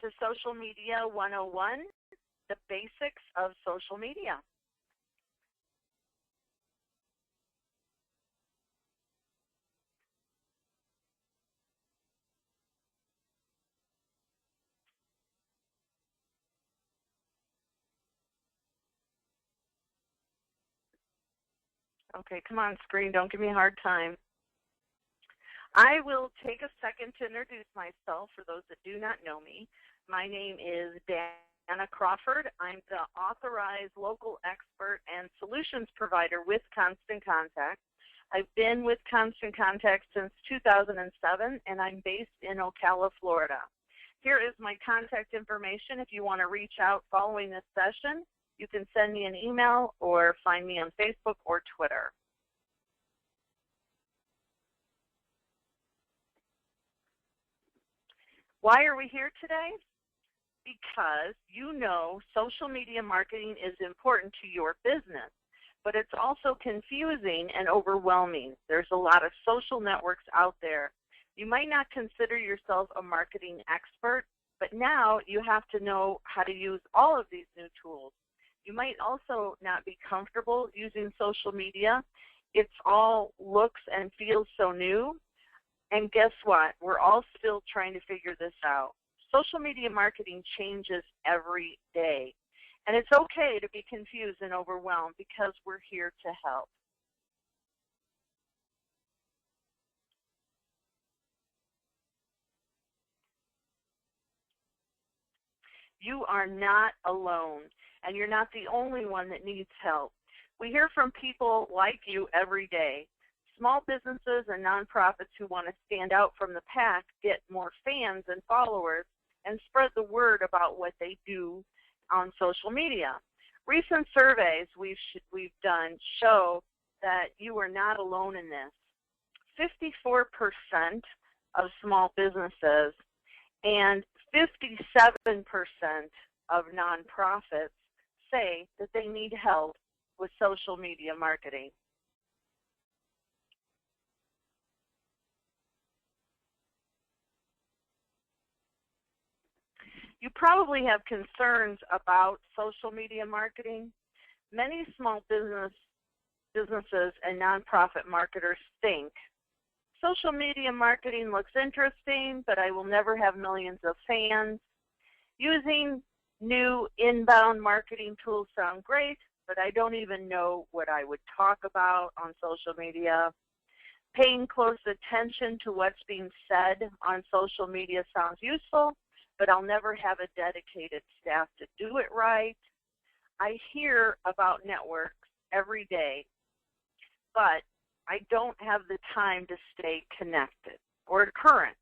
to Social Media 101, the basics of social media. Okay, come on, screen, don't give me a hard time. I will take a second to introduce myself for those that do not know me. My name is Danna Crawford. I'm the authorized local expert and solutions provider with Constant Contact. I've been with Constant Contact since 2007, and I'm based in Ocala, Florida. Here is my contact information. If you want to reach out following this session, you can send me an email or find me on Facebook or Twitter. Why are we here today? Because you know social media marketing is important to your business, but it's also confusing and overwhelming. There's a lot of social networks out there. You might not consider yourself a marketing expert, but now you have to know how to use all of these new tools. You might also not be comfortable using social media. It's all looks and feels so new. And guess what? We're all still trying to figure this out. Social media marketing changes every day. And it's okay to be confused and overwhelmed because we're here to help. You are not alone, and you're not the only one that needs help. We hear from people like you every day. Small businesses and nonprofits who want to stand out from the pack get more fans and followers and spread the word about what they do on social media. Recent surveys we've done show that you are not alone in this. 54% of small businesses and 57% of nonprofits say that they need help with social media marketing. You probably have concerns about social media marketing. Many small businesses and nonprofit marketers think social media marketing looks interesting, but I will never have millions of fans. Using new inbound marketing tools sound great, but I don't even know what I would talk about on social media. Paying close attention to what's being said on social media sounds useful, but I'll never have a dedicated staff to do it right. I hear about networks every day, but I don't have the time to stay connected or current.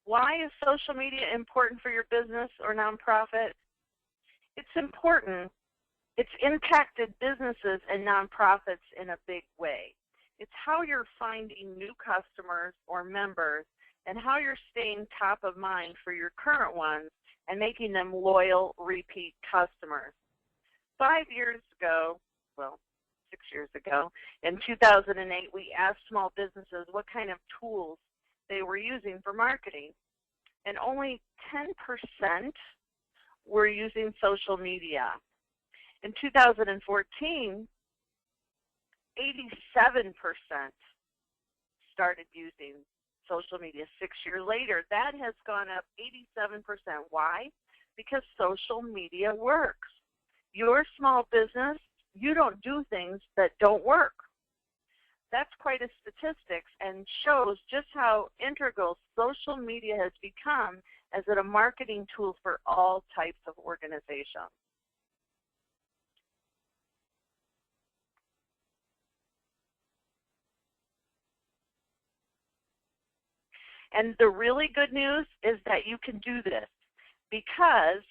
Why is social media important for your business or nonprofit? It's important. It's impacted businesses and nonprofits in a big way. It's how you're finding new customers or members and how you're staying top of mind for your current ones and making them loyal, repeat customers. 5 years ago, well, 6 years ago, in 2008, we asked small businesses what kind of tools they were using for marketing, and only 10% were using social media. In 2014, 87% started using social media. 6 years later, that has gone up 87%. Why? Because social media works. Your small business, you don't do things that don't work. That's quite a statistics and shows just how integral social media has become as a marketing tool for all types of organizations. And the really good news is that you can do this because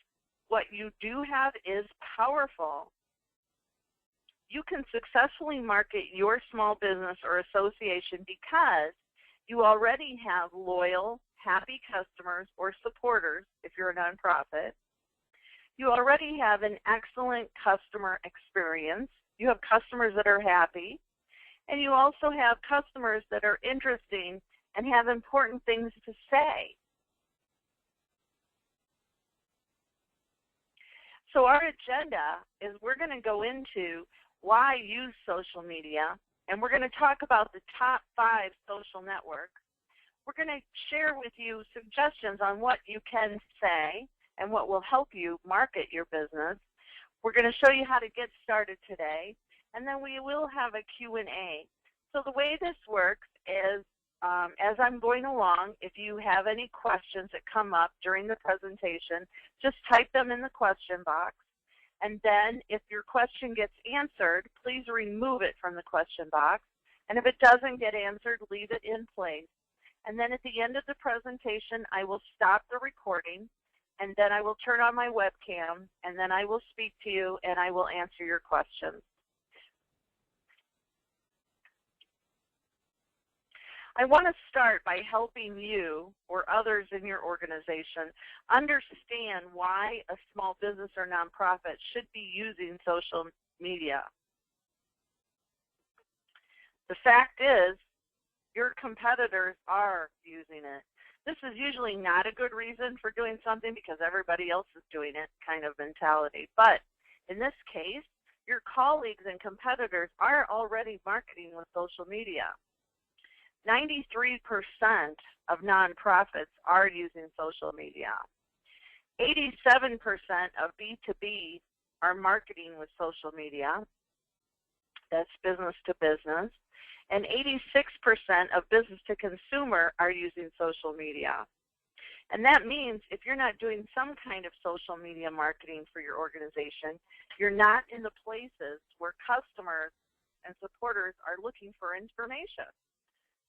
what you do have is powerful. You can successfully market your small business or association because you already have loyal, happy customers or supporters if you're a nonprofit. You already have an excellent customer experience. You have customers that are happy. And you also have customers that are interesting and have important things to say. So our agenda is we're going to go into why use social media, and we're going to talk about the top 5 social networks. We're going to share with you suggestions on what you can say and what will help you market your business. We're going to show you how to get started today, and then we will have a Q&A. So the way this works is as I'm going along, if you have any questions that come up during the presentation, just type them in the question box. And then if your question gets answered, please remove it from the question box. And if it doesn't get answered, leave it in place. And then at the end of the presentation, I will stop the recording, and then I will turn on my webcam, and then I will speak to you, and I will answer your questions. I want to start by helping you or others in your organization understand why a small business or nonprofit should be using social media. The fact is, your competitors are using it. This is usually not a good reason for doing something because everybody else is doing it kind of mentality. But in this case, your colleagues and competitors are already marketing with social media. 93% of nonprofits are using social media. 87% of B2B are marketing with social media. That's business to business. And 86% of business to consumer are using social media. And that means if you're not doing some kind of social media marketing for your organization, you're not in the places where customers and supporters are looking for information.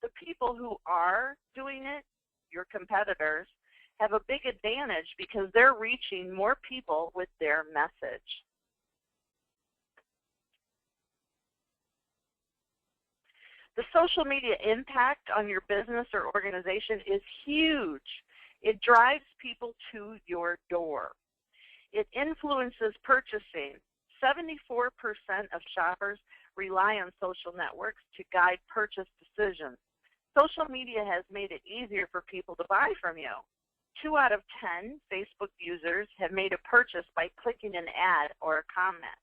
The people who are doing it, your competitors, have a big advantage because they're reaching more people with their message. The social media impact on your business or organization is huge. It drives people to your door. It influences purchasing. 74% of shoppers rely on social networks to guide purchase decisions. Social media has made it easier for people to buy from you. 2 out of 10 Facebook users have made a purchase by clicking an ad or a comment.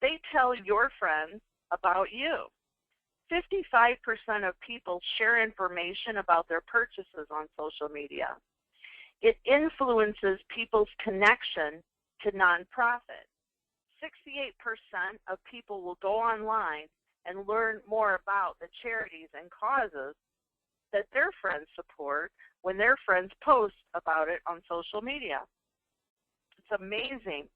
They tell your friends about you. 55% of people share information about their purchases on social media. It influences people's connection to nonprofits. 68% of people will go online and learn more about the charities and causes that their friends support when their friends post about it on social media. It's amazing.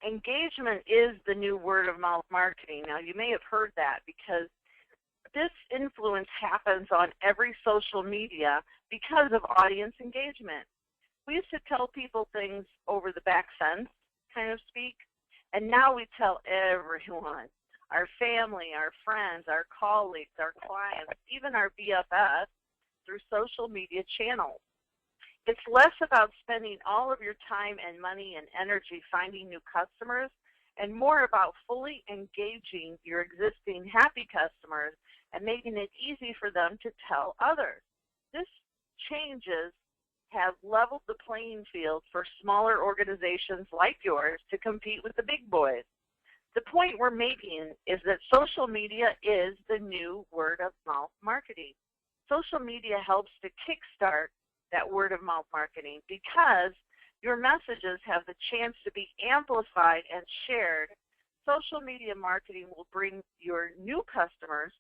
Engagement is the new word of mouth marketing. Now, you may have heard that because this influence happens on every social media because of audience engagement. We used to tell people things over the back fence, kind of speak, and now we tell everyone, our family, our friends, our colleagues, our clients, even our BFFs through social media channels. It's less about spending all of your time and money and energy finding new customers and more about fully engaging your existing happy customers and making it easy for them to tell others. This changes have leveled the playing field for smaller organizations like yours to compete with the big boys. The point we're making is that social media is the new word of mouth marketing. Social media helps to kickstart that word of mouth marketing because your messages have the chance to be amplified and shared. Social media marketing will bring your new customers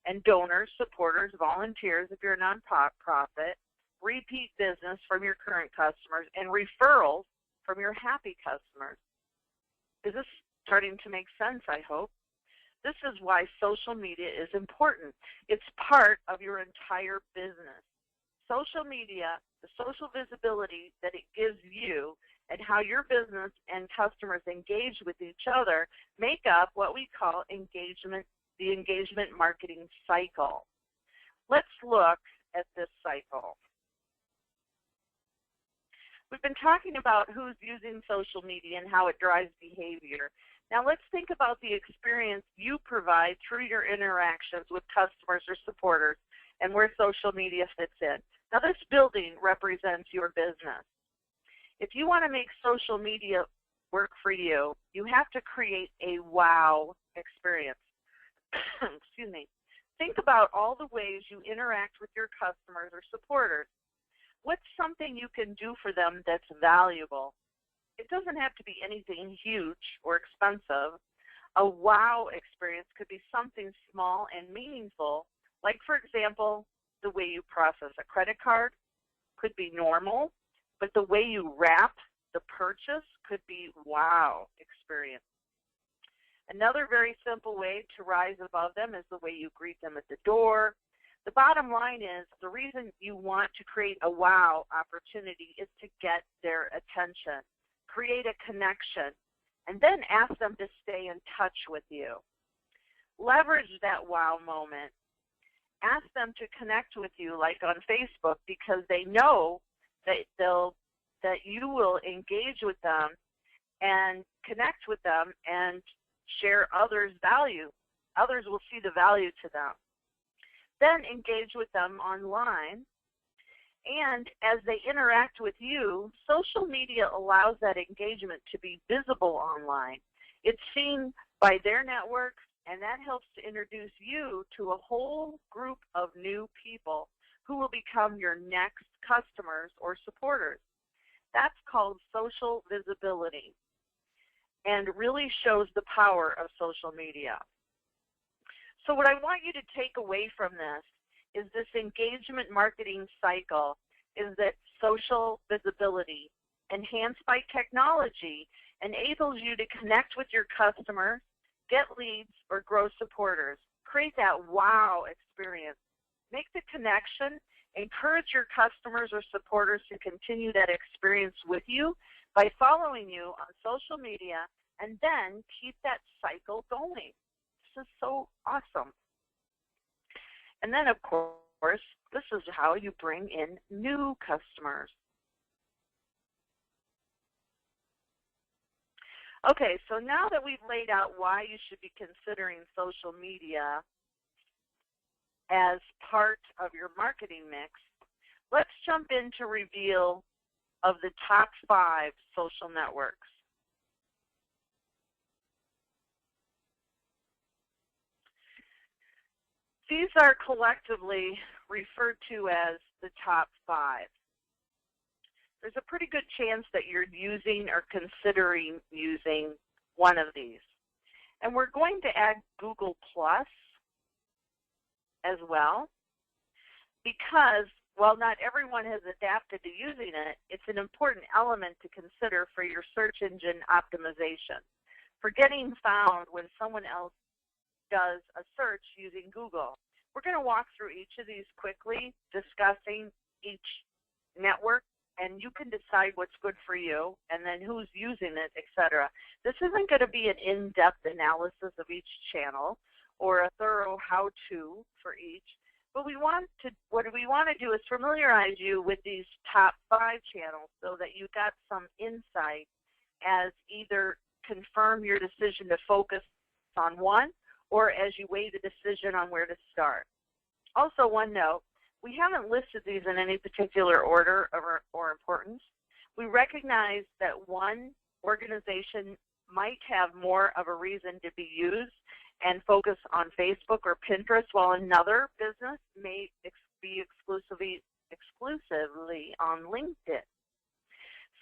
and donors, supporters, volunteers if you're a nonprofit, repeat business from your current customers, and referrals from your happy customers. Is this starting to make sense, I hope? This is why social media is important. It's part of your entire business. Social media, the social visibility that it gives you and how your business and customers engage with each other make up what we call engagement the engagement marketing cycle. Let's look at this cycle. We've been talking about who's using social media and how it drives behavior. Now let's think about the experience you provide through your interactions with customers or supporters and where social media fits in. Now this building represents your business. If you want to make social media work for you, you have to create a wow experience. Excuse me. Think about all the ways you interact with your customers or supporters. What's something you can do for them that's valuable? It doesn't have to be anything huge or expensive. A wow experience could be something small and meaningful, like, for example, the way you process a credit card could be normal, but the way you wrap the purchase could be wow experience. Another very simple way to rise above them is the way you greet them at the door. The bottom line is the reason you want to create a wow opportunity is to get their attention, create a connection, and then ask them to stay in touch with you. Leverage that wow moment. Ask them to connect with you, like on Facebook, because they know that you will engage with them and connect with them and share others' value. Others will see the value to them. Then engage with them online. And as they interact with you, social media allows that engagement to be visible online. It's seen by their networks, and that helps to introduce you to a whole group of new people who will become your next customers or supporters. That's called social visibility and really shows the power of social media. So what I want you to take away from this is this engagement marketing cycle is that social visibility, enhanced by technology, enables you to connect with your customers, get leads, or grow supporters. Create that wow experience. Make the connection. Encourage your customers or supporters to continue that experience with you by following you on social media, and then keep that cycle going. This is so awesome. And then, of course, this is how you bring in new customers. Okay, so now that we've laid out why you should be considering social media as part of your marketing mix, let's jump into reveal of the top 5 social networks. These are collectively referred to as the top 5. There's a pretty good chance that you're using or considering using one of these. And we're going to add Google Plus as well, because while not everyone has adapted to using it, it's an important element to consider for your search engine optimization, for getting found when someone else does a search using Google. We're going to walk through each of these quickly, discussing each network, and you can decide what's good for you and then who's using it, etc. This isn't going to be an in-depth analysis of each channel or a thorough how-to for each, but what we want to do is familiarize you with these top 5 channels so that you got some insight as either confirm your decision to focus on one, or as you weigh the decision on where to start. Also, one note, we haven't listed these in any particular order or importance. We recognize that one organization might have more of a reason to be used and focus on Facebook or Pinterest, while another business may be exclusively on LinkedIn.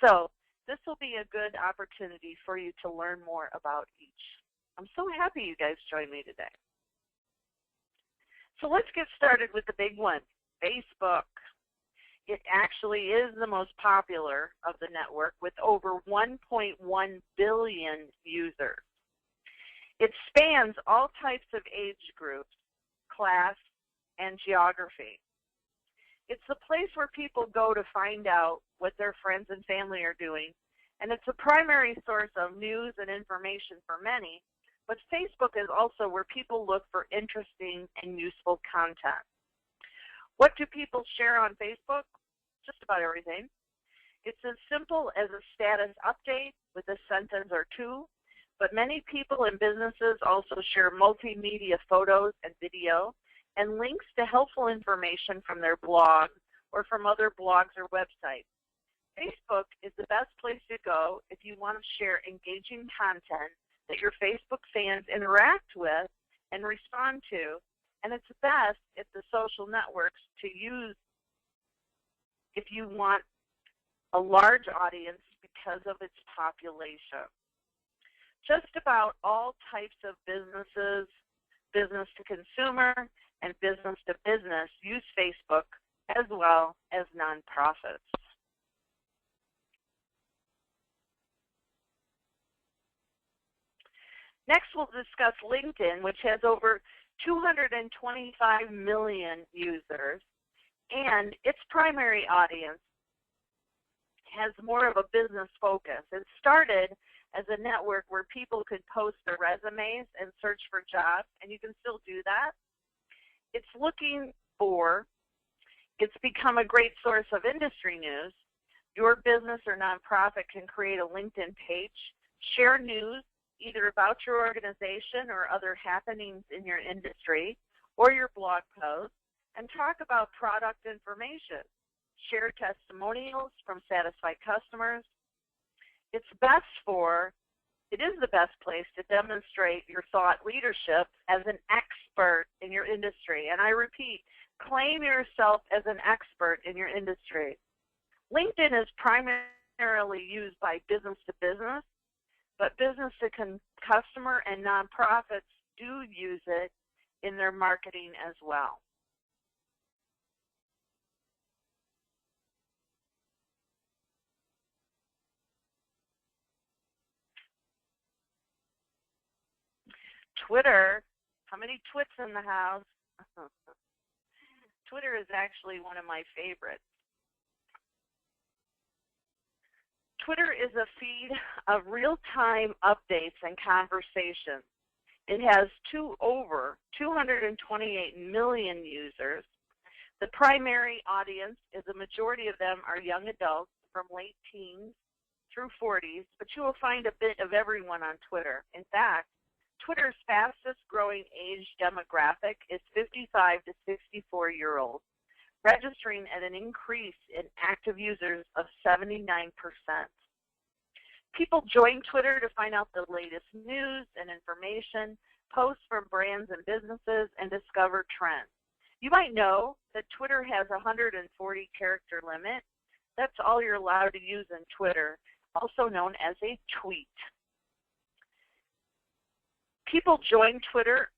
So this will be a good opportunity for you to learn more about each. I'm so happy you guys joined me today. So let's get started with the big one, Facebook. It actually is the most popular of the network with over 1.1 billion users. It spans all types of age groups, class, and geography. It's a place where people go to find out what their friends and family are doing, and it's a primary source of news and information for many, But Facebook is also where people look for interesting and useful content. What do people share on Facebook? Just about everything. It's as simple as a status update with a sentence or two, but many people and businesses also share multimedia photos and video and links to helpful information from their blog or from other blogs or websites. Facebook is the best place to go if you want to share engaging content that your Facebook fans interact with and respond to, and it's best if the social networks to use if you want a large audience because of its population. Just about all types of businesses, business to consumer and business to business, use Facebook as well as nonprofits. Next, we'll discuss LinkedIn, which has over 225 million users, and its primary audience has more of a business focus. It started as a network where people could post their resumes and search for jobs, and you can still do that. It's become a great source of industry news. Your business or nonprofit can create a LinkedIn page, share news, either about your organization or other happenings in your industry or your blog post, and talk about product information, share testimonials from satisfied customers. It is the best place to demonstrate your thought leadership as an expert in your industry. And I repeat, claim yourself as an expert in your industry. LinkedIn is primarily used by business to business, but business to customer and nonprofits do use it in their marketing as well. Twitter, how many twits in the house? Twitter is actually one of my favorites. Twitter is a feed of real-time updates and conversations. It has over 228 million users. The primary audience is a majority of them are young adults from late teens through 40s, but you will find a bit of everyone on Twitter. In fact, Twitter's fastest growing age demographic is 55 to 64-year-olds, registering at an increase in active users of 79%. People join Twitter to find out the latest news and information, posts from brands and businesses, and discover trends. You might know that Twitter has a 140-character limit. That's all you're allowed to use in Twitter, also known as a tweet. People join Twitter.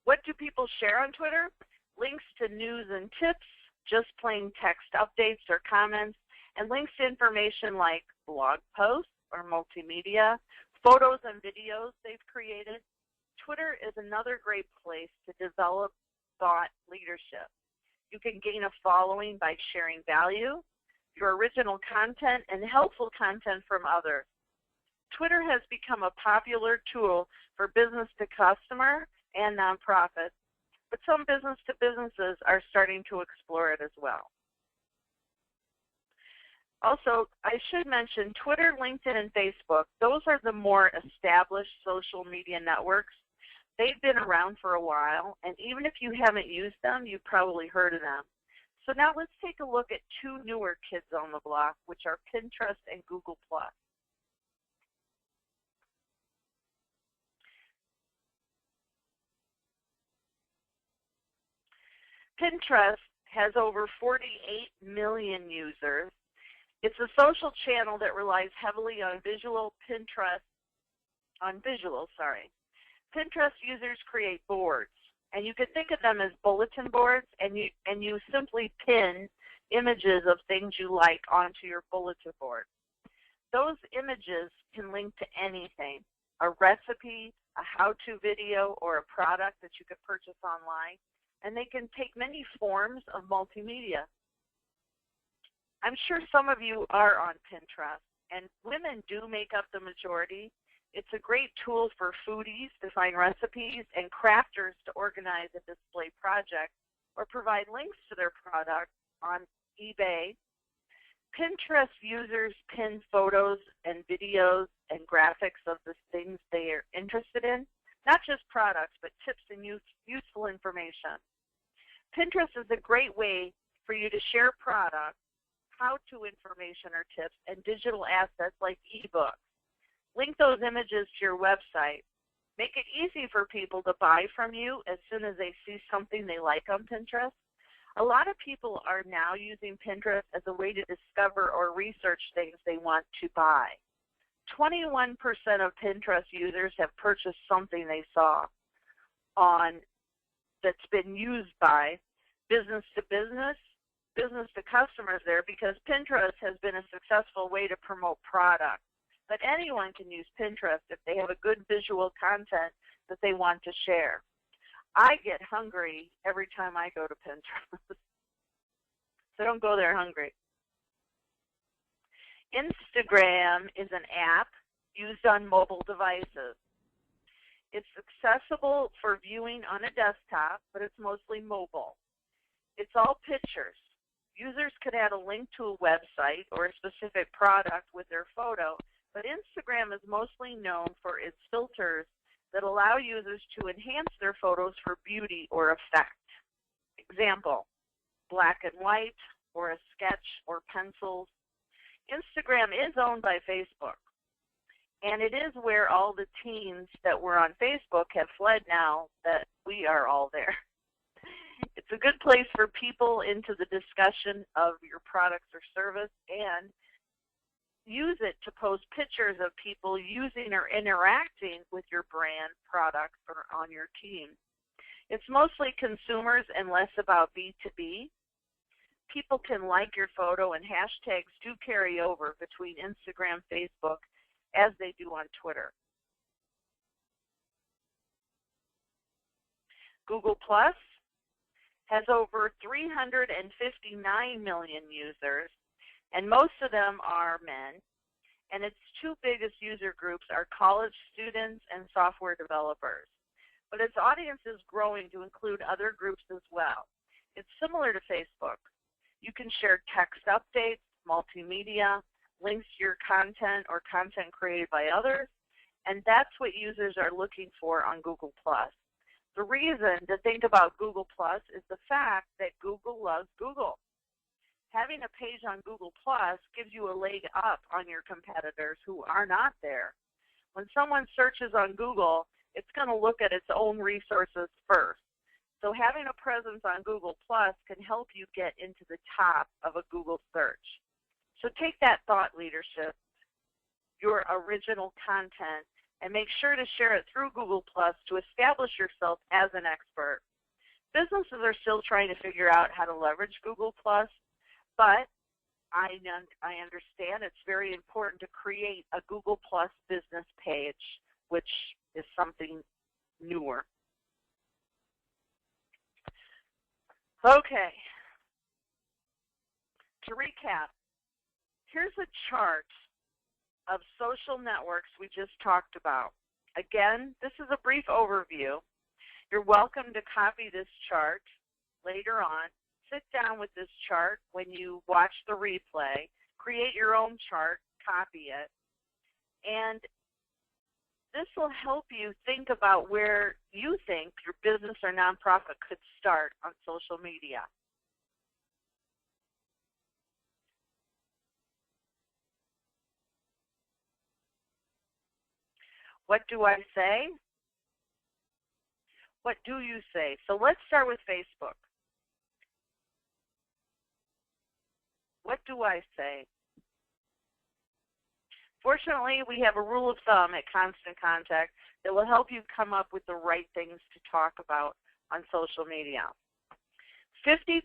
What do people share on Twitter? Links to news and tips, just plain text updates or comments, and links to information like blog posts or multimedia, photos and videos they've created. Twitter is another great place to develop thought leadership. You can gain a following by sharing value, your original content, and helpful content from others. Twitter has become a popular tool for business to customer and nonprofits, but some business to businesses are starting to explore it as well. Also, I should mention Twitter, LinkedIn, and Facebook. Those are the more established social media networks. They've been around for a while, and even if you haven't used them, you've probably heard of them. So now let's take a look at two newer kids on the block, which are Pinterest and Google+. Pinterest has over 48 million users. It's a social channel that relies heavily on visuals. Pinterest users create boards, and you can think of them as bulletin boards, and you simply pin images of things you like onto your bulletin board. Those images can link to anything, a recipe, a how-to video, or a product that you could purchase online, and they can take many forms of multimedia. I'm sure some of you are on Pinterest, and women do make up the majority. It's a great tool for foodies to find recipes and crafters to organize and display projects or provide links to their product on eBay. Pinterest users pin photos and videos and graphics of the things they are interested in, not just products, but tips and useful information. Pinterest is a great way for you to share products, how-to information or tips, and digital assets like ebooks. Link those images to your website. Make it easy for people to buy from you as soon as they see something they like on Pinterest. A lot of people are now using Pinterest as a way to discover or research things they want to buy. 21% of Pinterest users have purchased something they saw on that's been used by business to business, business to customers there, because Pinterest has been a successful way to promote products. But anyone can use Pinterest if they have a good visual content that they want to share. I get hungry every time I go to Pinterest. So don't go there hungry. Instagram is an app used on mobile devices. It's accessible for viewing on a desktop, but it's mostly mobile. It's all pictures. Users could add a link to a website or a specific product with their photo, but Instagram is mostly known for its filters that allow users to enhance their photos for beauty or effect. Example, black and white, or a sketch, or pencils. Instagram is owned by Facebook, and it is where all the teens that were on Facebook have fled now that we are all there. It's a good place for people into the discussion of your products or service, and use it to post pictures of people using or interacting with your brand, products, or on your team. It's mostly consumers and less about B2B. People can like your photo, and hashtags do carry over between Instagram, Facebook, as they do on Twitter. Google Plus has over 359 million users, and most of them are men, and its two biggest user groups are college students and software developers. But its audience is growing to include other groups as well. It's similar to Facebook. You can share text updates, multimedia, links to your content or content created by others, and that's what users are looking for on Google+. The reason to think about Google+ is the fact that Google loves Google. Having a page on Google+ gives you a leg up on your competitors who are not there. When someone searches on Google, it's going to look at its own resources first. So having a presence on Google+ can help you get into the top of a Google search. So take that thought leadership, your original content, and make sure to share it through Google+ to establish yourself as an expert. Businesses are still trying to figure out how to leverage Google+, but I understand it's very important to create a Google+ business page, which is something newer. Okay, to recap, here's a chart of social networks we just talked about. Again, this is a brief overview. You're welcome to copy this chart later on. Sit down with this chart when you watch the replay. Create your own chart, copy it, and this will help you think about where you think your business or nonprofit could start on social media. What do I say? What do you say? So let's start with Facebook. What do I say? Fortunately, we have a rule of thumb at Constant Contact that will help you come up with the right things to talk about on social media. 50%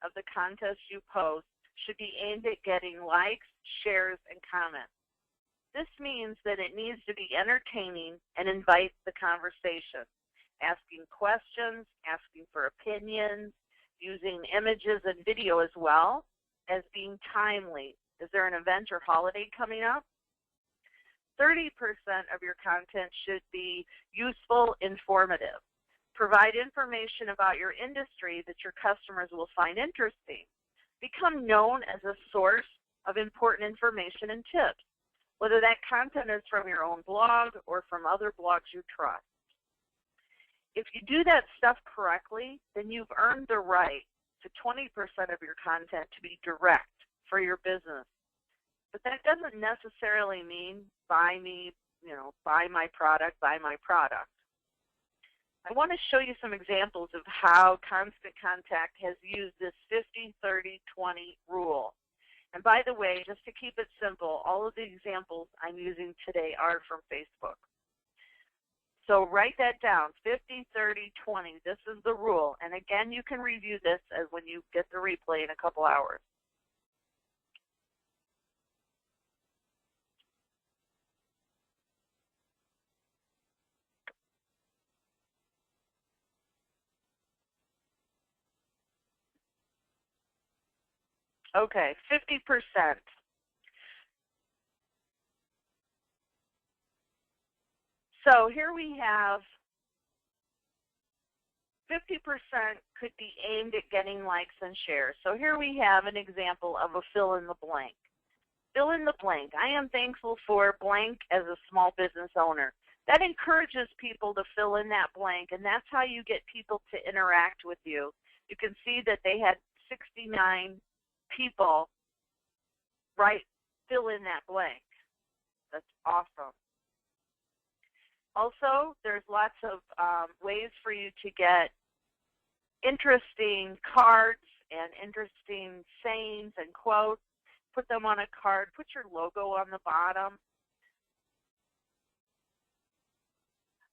of the contests you post should be aimed at getting likes, shares, and comments. This means that it needs to be entertaining and invite the conversation, asking questions, asking for opinions, using images and video as well as being timely. Is there an event or holiday coming up? 30% of your content should be useful, informative. Provide information about your industry that your customers will find interesting. Become known as a source of important information and tips, whether that content is from your own blog or from other blogs you trust. If you do that stuff correctly, then you've earned the right to 20% of your content to be direct for your business. But that doesn't necessarily mean buy me, buy my product, buy my product. I want to show you some examples of how Constant Contact has used this 50-30-20 rule. And by the way, just to keep it simple, all of the examples I'm using today are from Facebook. So write that down, 50-30-20. This is the rule. And again, you can review this as when you get the replay in a couple hours. Okay, 50%. So here we have 50% could be aimed at getting likes and shares. So here we have an example of a fill in the blank. Fill in the blank. I am thankful for blank as a small business owner. That encourages people to fill in that blank, and that's how you get people to interact with you. You can see that they had 69 people fill in that blank. That's awesome. Also, there's lots of ways for you to get interesting cards and interesting sayings and quotes. Put them on a card. Put your logo on the bottom.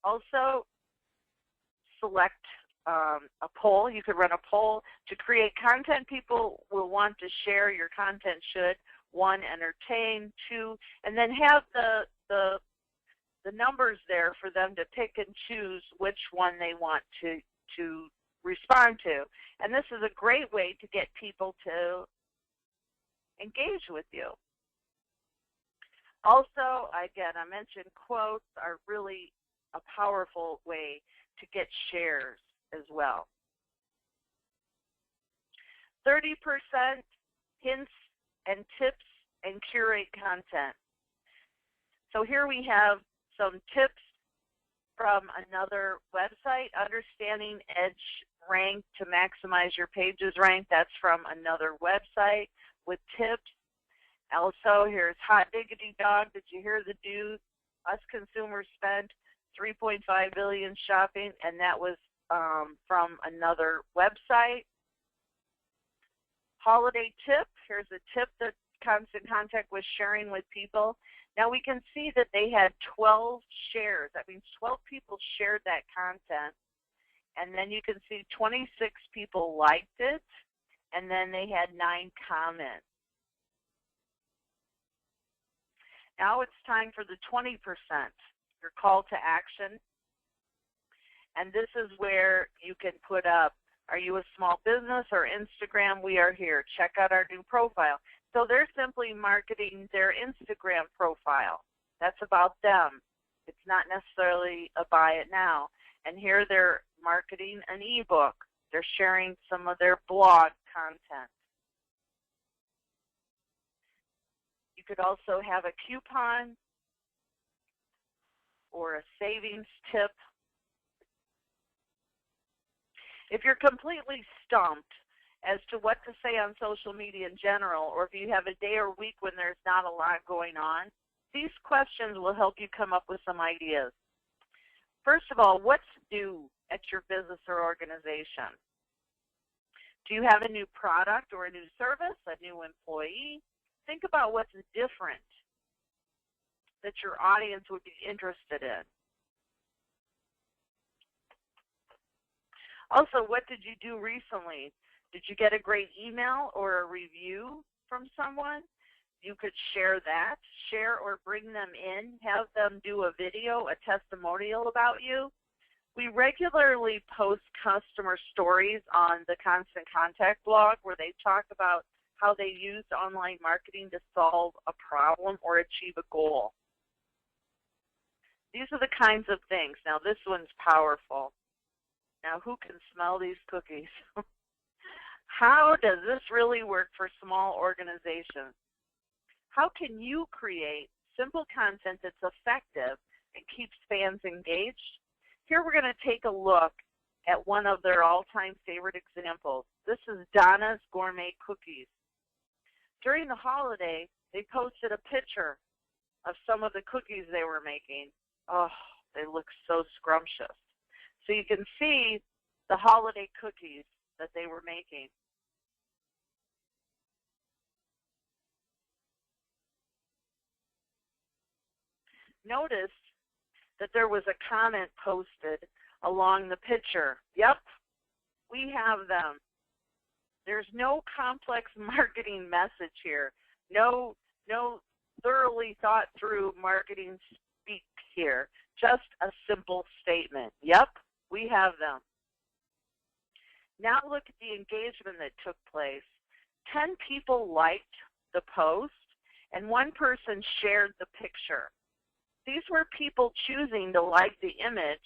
Also, select a poll. You could run a poll to create content people will want to share. Your content should, 1, entertain, 2, and then have the numbers there for them to pick and choose which one they want to respond to. And this is a great way to get people to engage with you. Also, again, I mentioned quotes are really a powerful way to get shares as well. 30% hints and tips and curate content. So here we have some tips from another website, Understanding Edge Rank to Maximize Your Page's Rank. That's from another website with tips. Also, here's Hot Diggity Dog. Did you hear the news? Us consumers spent $3.5 billion shopping, and that was from another website. Holiday tip. Here's a tip that Constant Contact was sharing with people. Now we can see that they had 12 shares. That means 12 people shared that content. And then you can see 26 people liked it, and then they had 9 comments. Now it's time for the 20%, your call to action. And this is where you can put up, are you a small business or Instagram? We are here. Check out our new profile. So they're simply marketing their Instagram profile. That's about them. It's not necessarily a buy it now. And here they're marketing an ebook. They're sharing some of their blog content. You could also have a coupon or a savings tip. If you're completely stumped as to what to say on social media in general, or if you have a day or week when there's not a lot going on, these questions will help you come up with some ideas. First of all, what's new at your business or organization? Do you have a new product or a new service, a new employee? Think about what's different that your audience would be interested in. Also, what did you do recently? Did you get a great email or a review from someone? You could share that, share or bring them in, have them do a video, a testimonial about you. We regularly post customer stories on the Constant Contact blog where they talk about how they used online marketing to solve a problem or achieve a goal. These are the kinds of things. Now, this one's powerful. Now, who can smell these cookies? How does this really work for small organizations? How can you create simple content that's effective and keeps fans engaged? Here we're going to take a look at one of their all-time favorite examples. This is Danna's Gourmet Cookies. During the holiday, they posted a picture of some of the cookies they were making. Oh, they look so scrumptious. So you can see the holiday cookies that they were making. Notice that there was a comment posted along the picture. Yep, we have them. There's no complex marketing message here. No thoroughly thought through marketing speak here. Just a simple statement. Yep, we have them. Now look at the engagement that took place. 10 people liked the post and one person shared the picture. These were people choosing to like the image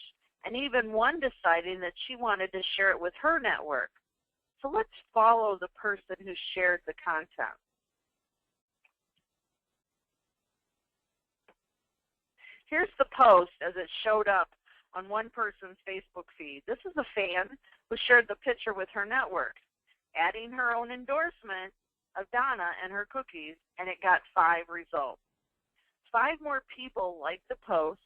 and even one deciding that she wanted to share it with her network. So let's follow the person who shared the content. Here's the post as it showed up on one person's Facebook feed. This is a fan who shared the picture with her network, adding her own endorsement of Danna and her cookies, and it got 5 results. 5 more people liked the post.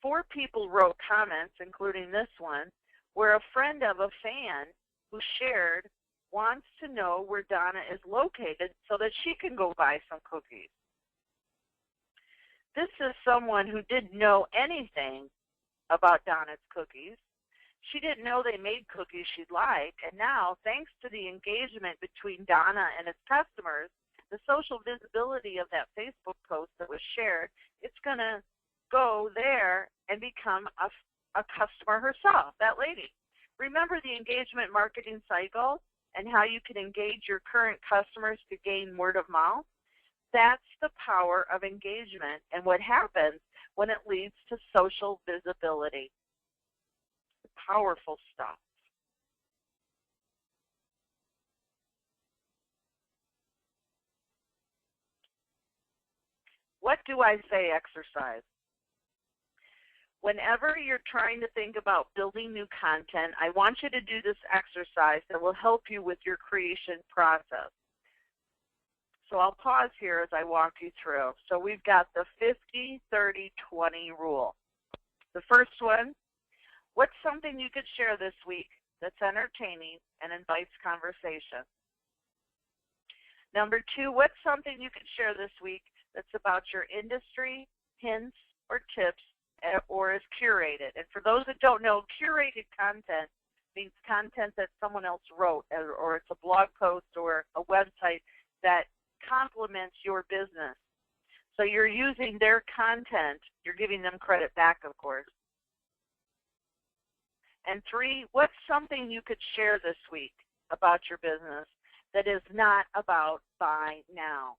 4 people wrote comments, including this one, where a friend of a fan who shared wants to know where Danna is located so that she can go buy some cookies. This is someone who didn't know anything about Danna's cookies. She didn't know they made cookies she'd like, and now, thanks to the engagement between Danna and its customers, the social visibility of that Facebook post that was shared, it's going to go there and become a customer herself, that lady. Remember the engagement marketing cycle and how you can engage your current customers to gain word of mouth? That's the power of engagement and what happens when it leads to social visibility. Powerful stuff. What do I say exercise? Whenever you're trying to think about building new content, I want you to do this exercise that will help you with your creation process. So I'll pause here as I walk you through. So we've got the 50-30-20 rule. The first one, what's something you could share this week that's entertaining and invites conversation? Number 2, what's something you could share this week that's about your industry, hints, or tips, or is curated? And for those that don't know, curated content means content that someone else wrote, or it's a blog post or a website that complements your business. So you're using their content, you're giving them credit back, of course. And 3, what's something you could share this week about your business that is not about buy now?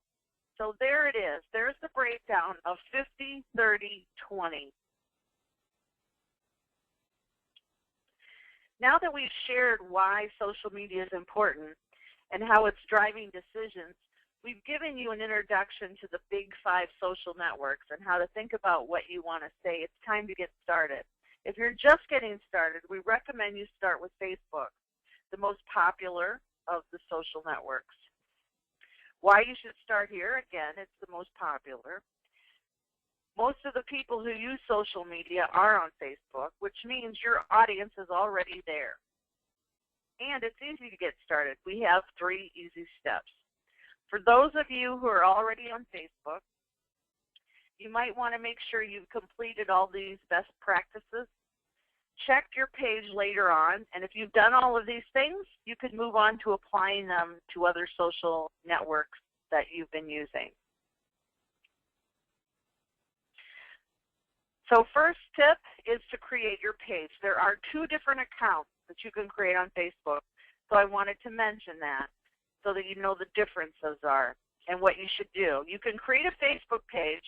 So there it is. There's the breakdown of 50-30-20. Now that we've shared why social media is important and how it's driving decisions, we've given you an introduction to the big 5 social networks and how to think about what you want to say. It's time to get started. If you're just getting started, we recommend you start with Facebook, the most popular of the social networks. Why you should start here? Again, it's the most popular. Most of the people who use social media are on Facebook, which means your audience is already there. And it's easy to get started. We have 3 easy steps. For those of you who are already on Facebook, you might want to make sure you've completed all these best practices. Check your page later on, and if you've done all of these things, you could move on to applying them to other social networks that you've been using. So first tip is to create your page. There are 2 different accounts that you can create on Facebook, so I wanted to mention that so that you know the differences are and what you should do. You can create a Facebook page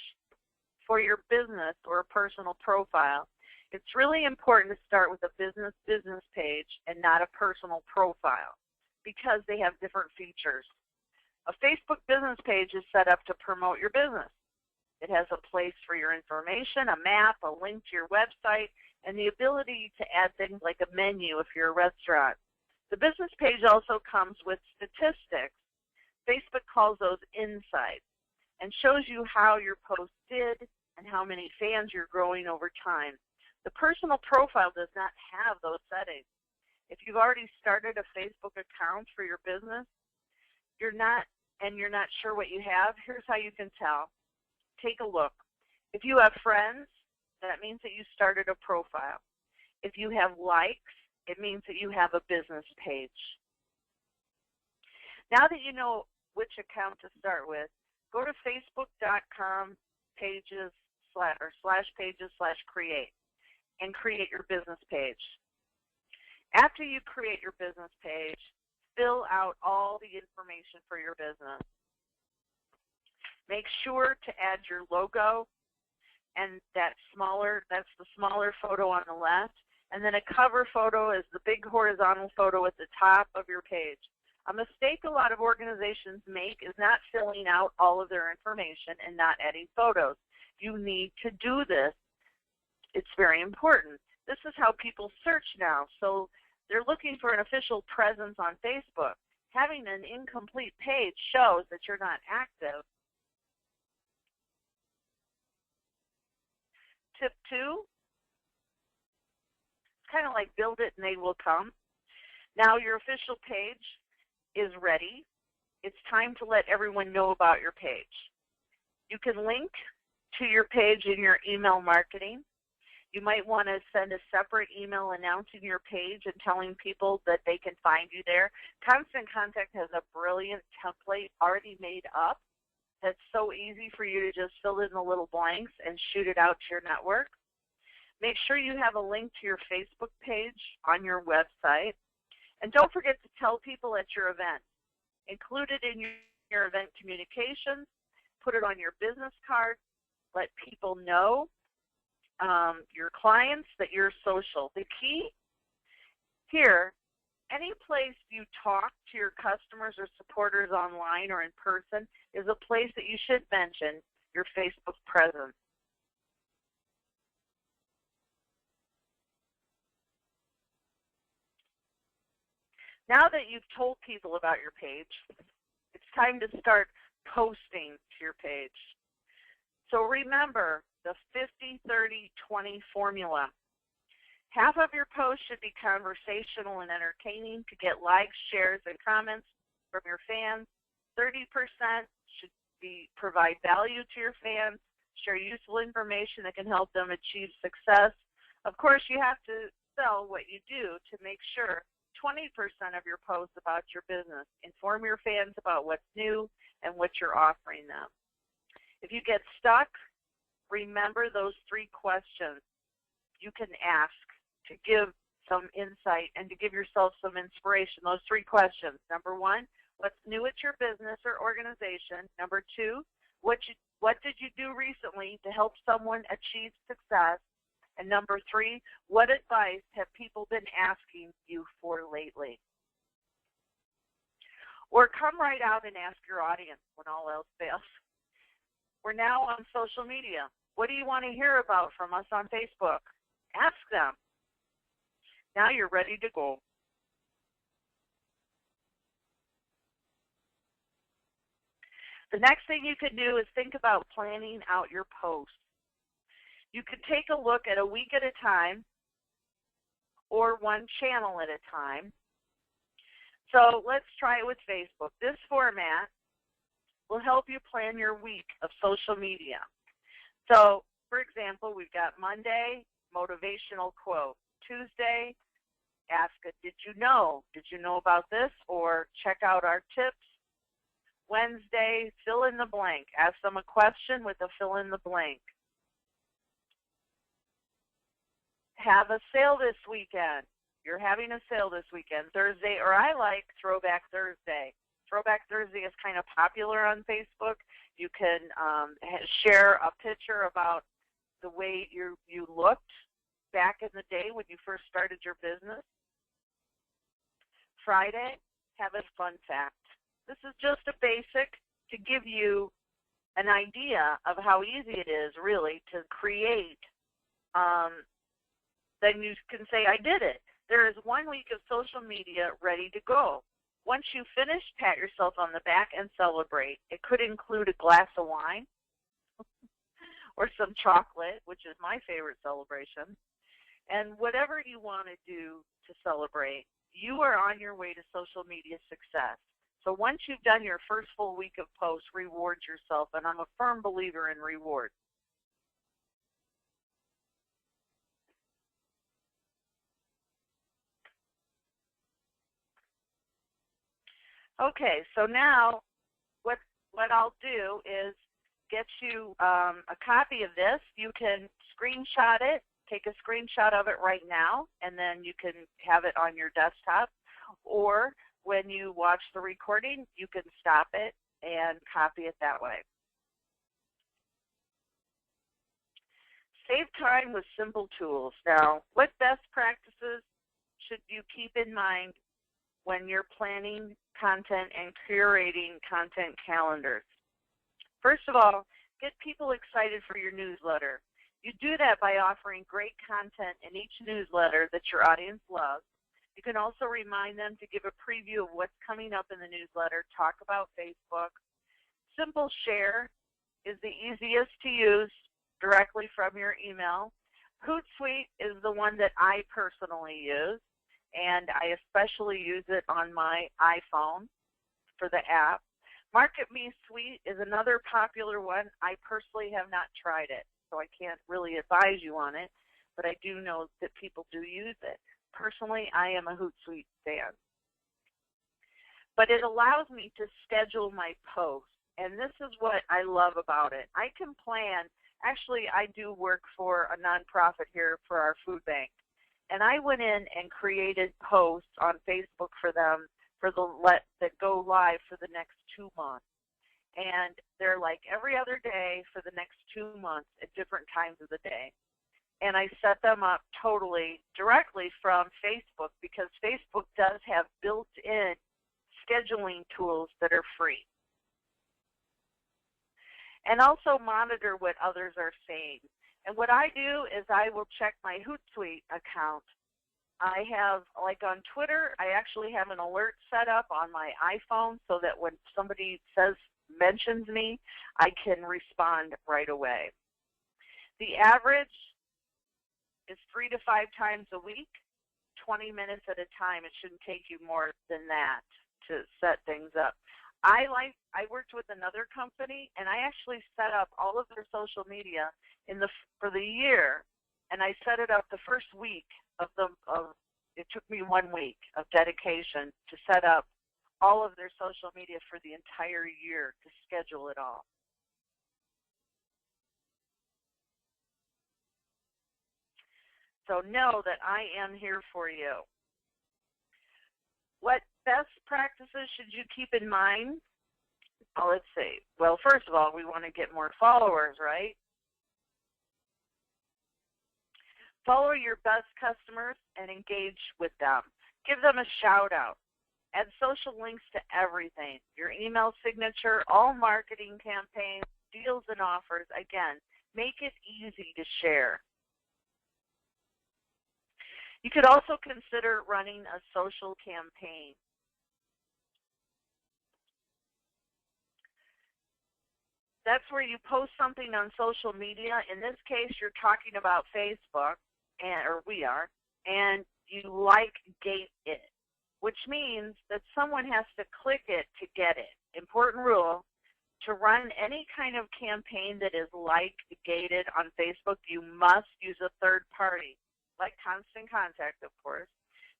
for your business or a personal profile, it's really important to start with a business page and not a personal profile because they have different features. A Facebook business page is set up to promote your business. It has a place for your information, a map, a link to your website, and the ability to add things like a menu if you're a restaurant. The business page also comes with statistics. Facebook calls those insights and shows you how your post did and how many fans you're growing over time. The personal profile does not have those settings. If you've already started a Facebook account for your business, you're not sure what you have, here's how you can tell. Take a look. If you have friends, that means that you started a profile. If you have likes, it means that you have a business page. Now that you know which account to start with, go to facebook.com pages/pages/create and create your business page. After you create your business page, fill out all the information for your business. Make sure to add your logo, and that's the smaller photo on the left, and then a cover photo is the big horizontal photo at the top of your page. A mistake a lot of organizations make is not filling out all of their information and not adding photos. You need to do this. It's very important. This is how people search now. So they're looking for an official presence on Facebook. Having an incomplete page shows that you're not active. Tip 2, it's kind of like build it and they will come. Now your official page is ready. It's time to let everyone know about your page. You can link to your page in your email marketing. You might want to send a separate email announcing your page and telling people that they can find you there. Constant Contact has a brilliant template already made up that's so easy for you to just fill in the little blanks and shoot it out to your network. Make sure you have a link to your Facebook page on your website. And don't forget to tell people at your event. Include it in your event communications. Put it on your business card. Let people know, your clients, that you're social. The key here, any place you talk to your customers or supporters online or in person is a place that you should mention your Facebook presence. Now that you've told people about your page, it's time to start posting to your page. So remember the 50-30-20 formula. Half of your post should be conversational and entertaining to get likes, shares, and comments from your fans. 30% should provide value to your fans, share useful information that can help them achieve success. Of course, you have to sell what you do to make sure 20% of your posts about your business. Inform your fans about what's new and what you're offering them. If you get stuck, remember those 3 questions you can ask to give some insight and to give yourself some inspiration. Those 3 questions. Number 1, what's new at your business or organization? Number 2, what did you do recently to help someone achieve success? And number 3, what advice have people been asking you for lately? Or come right out and ask your audience when all else fails. We're now on social media. What do you want to hear about from us on Facebook? Ask them. Now you're ready to go. The next thing you can do is think about planning out your posts. You could take a look at a week at a time or one channel at a time. So let's try it with Facebook. This format will help you plan your week of social media. So, for example, we've got Monday, motivational quote. Tuesday, ask a did you know? Did you know about this? Or check out our tips. Wednesday, fill in the blank. Ask them a question with a fill in the blank. Have a sale this weekend. You're having a sale this weekend. Thursday, or I like Throwback Thursday. Throwback Thursday is kind of popular on Facebook. You can share a picture about the way you looked back in the day when you first started your business. Friday, have a fun fact. This is just a basic to give you an idea of how easy it is really to create. Then you can say, I did it. There is 1 week of social media ready to go. Once you finish, pat yourself on the back and celebrate. It could include a glass of wine or some chocolate, which is my favorite celebration. And whatever you want to do to celebrate, you are on your way to social media success. So once you've done your first full week of posts, reward yourself. And I'm a firm believer in reward. Okay, so now what I'll do is get you a copy of this. You can screenshot it, take a screenshot of it right now, and then you can have it on your desktop. Or when you watch the recording, you can stop it and copy it that way. Save time with simple tools. Now, what best practices should you keep in mind when you're planning content and curating content calendars? First of all, get people excited for your newsletter. You do that by offering great content in each newsletter that your audience loves. You can also remind them to give a preview of what's coming up in the newsletter, talk about Facebook. Simple Share is the easiest to use directly from your email. Hootsuite is the one that I personally use, and I especially use it on my iPhone for the app. Market Me Suite is another popular one. I personally have not tried it, so I can't really advise you on it, but I do know that people do use it. Personally, I am a Hootsuite fan. But it allows me to schedule my posts, and this is what I love about it. I can plan. Actually, I do work for a nonprofit here for our food bank, and I went in and created posts on Facebook for them for that go live for the next 2 months. And they're like every other day for the next 2 months at different times of the day. And I set them up totally directly from Facebook because Facebook does have built-in scheduling tools that are free. And also monitor what others are saying. And what I do is I will check my Hootsuite account. I have, like on Twitter, I actually have an alert set up on my iPhone so that when somebody mentions me, I can respond right away. The average is 3 to 5 times a week, 20 minutes at a time. It shouldn't take you more than that to set things up. I worked with another company, and I actually set up all of their social media for the year, and I set it up the first week it took me 1 week of dedication to set up all of their social media for the entire year to schedule it all. So know that I am here for you. What best practices should you keep in mind? Oh, let's see. Well, first of all, we want to get more followers, right? Follow your best customers and engage with them. Give them a shout out. Add social links to everything. Your email signature, all marketing campaigns, deals and offers. Again, make it easy to share. You could also consider running a social campaign. That's where you post something on social media. In this case, you're talking about Facebook, or we are, and you gate it, which means that someone has to click it to get it. Important rule, to run any kind of campaign that is gated on Facebook, you must use a third party, like Constant Contact, of course,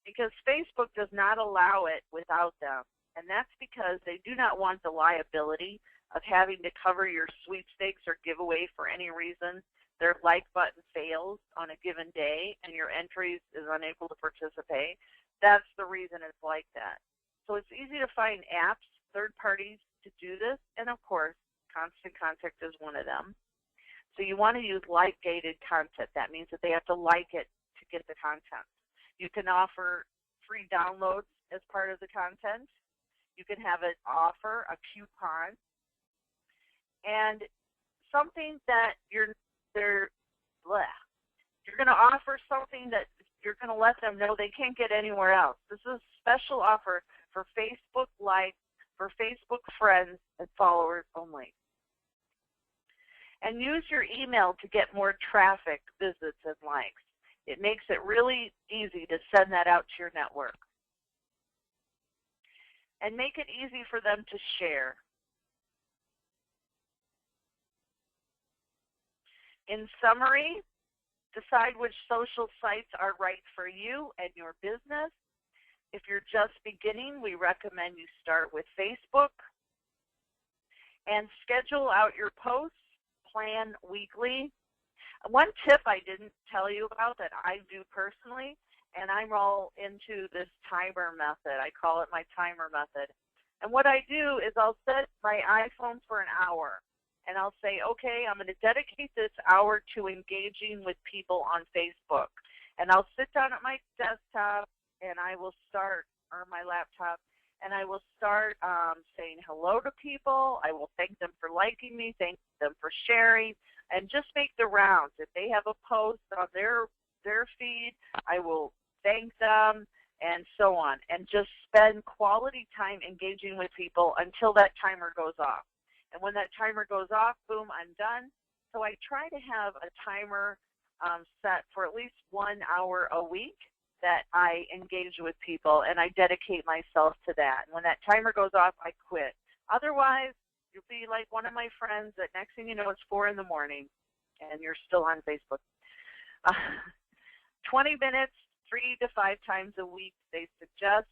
because Facebook does not allow it without them. And that's because they do not want the liability of having to cover your sweepstakes or giveaway for any reason. Their like button fails on a given day and your entries is unable to participate. That's the reason it's like that. So it's easy to find apps, third parties to do this, and of course, Constant Contact is one of them. So you want to use like-gated content. That means that they have to like it to get the content. You can offer free downloads as part of the content. You can have an offer, a coupon, and something that you're going to offer something that you're going to let them know they can't get anywhere else. This is a special offer for Facebook likes, for Facebook friends and followers only. And use your email to get more traffic, visits, and likes. It makes it really easy to send that out to your network. And make it easy for them to share. In summary, decide which social sites are right for you and your business. If you're just beginning, we recommend you start with Facebook. And schedule out your posts. Plan weekly. One tip I didn't tell you about that I do personally, and I'm all into this timer method. I call it my timer method. And what I do is I'll set my iPhone for an hour, and I'll say, okay, I'm going to dedicate this hour to engaging with people on Facebook. And I'll sit down at my desktop, and I will start, or my laptop, and I will start saying hello to people. I will thank them for liking me, thank them for sharing, and just make the rounds. If they have a post on their feed, I will thank them, and so on. And just spend quality time engaging with people until that timer goes off. And when that timer goes off, boom, I'm done. So I try to have a timer set for at least 1 hour a week that I engage with people, and I dedicate myself to that. And when that timer goes off, I quit. Otherwise, you'll be like one of my friends that next thing you know, it's 4 in the morning, and you're still on Facebook. 20 minutes, 3 to 5 times a week, they suggest.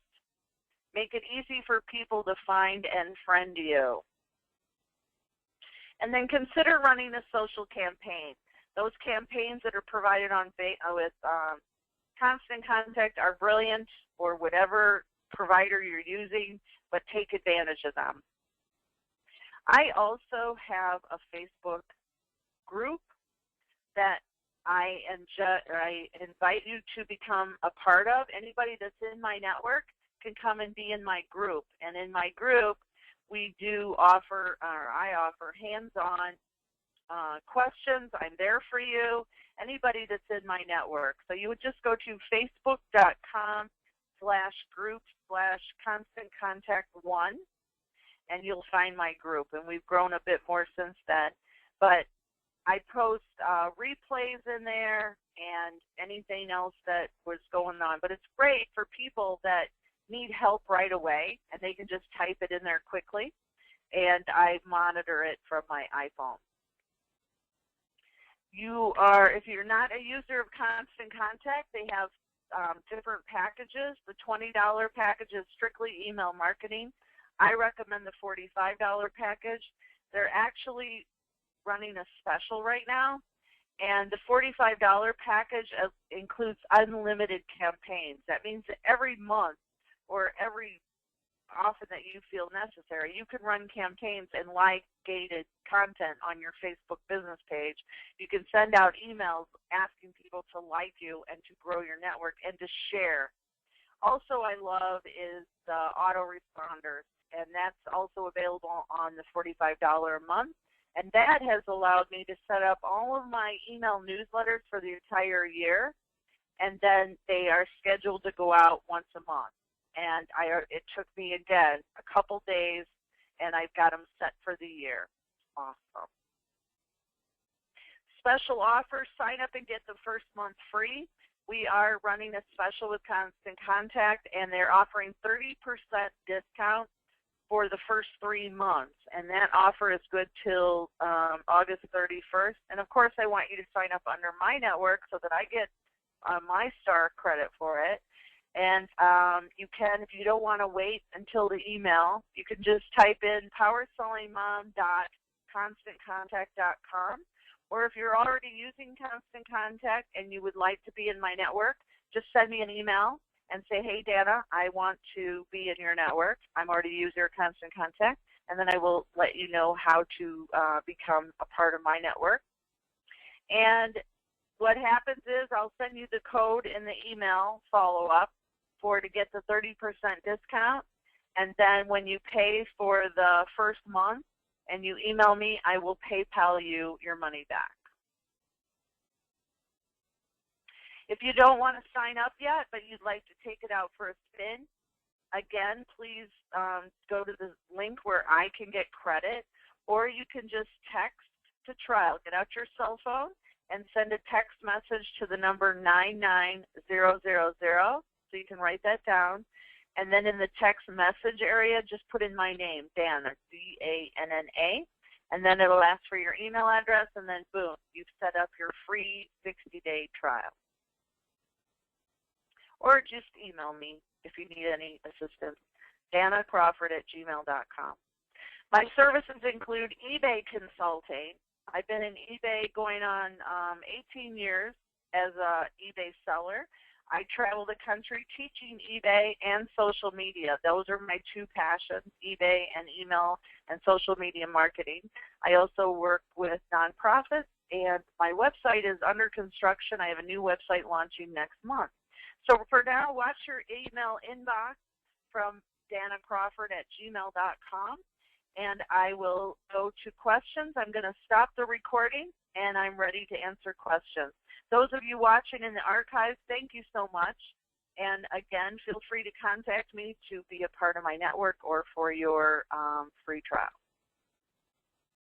Make it easy for people to find and friend you. And then consider running a social campaign. Those campaigns that are provided on with Constant Contact are brilliant, or whatever provider you're using, but take advantage of them. I also have a Facebook group that I invite you to become a part of. Anybody that's in my network can come and be in my group. And in my group, we do offer, or I offer hands-on questions. I'm there for you. Anybody that's in my network. So you would just go to facebook.com/group/ConstantContact1, and you'll find my group. And we've grown a bit more since then. But I post replays in there and anything else that was going on. But it's great for people that need help right away, and they can just type it in there quickly, and I monitor it from my iPhone. If you're not a user of Constant Contact, they have different packages. The $20 package is strictly email marketing. I recommend the $45 package. They're actually running a special right now, and the $45 package includes unlimited campaigns. That means that every month or every often that you feel necessary, you can run campaigns and like-gated content on your Facebook business page. You can send out emails asking people to like you and to grow your network and to share. Also, I love is the autoresponders, and that's also available on the $45 a month. And that has allowed me to set up all of my email newsletters for the entire year, and then they are scheduled to go out once a month. And it took me, again, a couple days, and I've got them set for the year. Awesome. Special offers, sign up and get the first month free. We are running a special with Constant Contact, and they're offering 30% discount for the first 3 months. And that offer is good till August 31st. And, of course, I want you to sign up under my network so that I get my star credit for it. And you can, if you don't want to wait until the email, you can just type in powersellingmom.constantcontact.com. Or if you're already using Constant Contact and you would like to be in my network, just send me an email and say, hey, Danna, I want to be in your network. I'm already a user of Constant Contact. and then I will let you know how to become a part of my network. And what happens is I'll send you the code in the email follow-up to get the 30% discount. And then when you pay for the first month and you email me, I will PayPal you your money back. If you don't want to sign up yet, but you'd like to take it out for a spin, again, please go to the link where I can get credit, or you can just text to trial. Get out your cell phone and send a text message to the number 99000, so you can write that down. And then in the text message area, just put in my name, Danna, D-A-N-N-A, and then it'll ask for your email address, and then boom, you've set up your free 60-day trial. Or just email me if you need any assistance, dannacrawford@gmail.com. My services include eBay consulting. I've been in eBay going on 18 years as an eBay seller. I travel the country teaching eBay and social media. Those are my two passions, eBay and email and social media marketing. I also work with nonprofits, and my website is under construction. I have a new website launching next month. So for now, watch your email inbox from dannacrawford@gmail.com, and I will go to questions. I'm going to stop the recording, and I'm ready to answer questions. Those of you watching in the archives, thank you so much. And again, feel free to contact me to be a part of my network or for your free trial.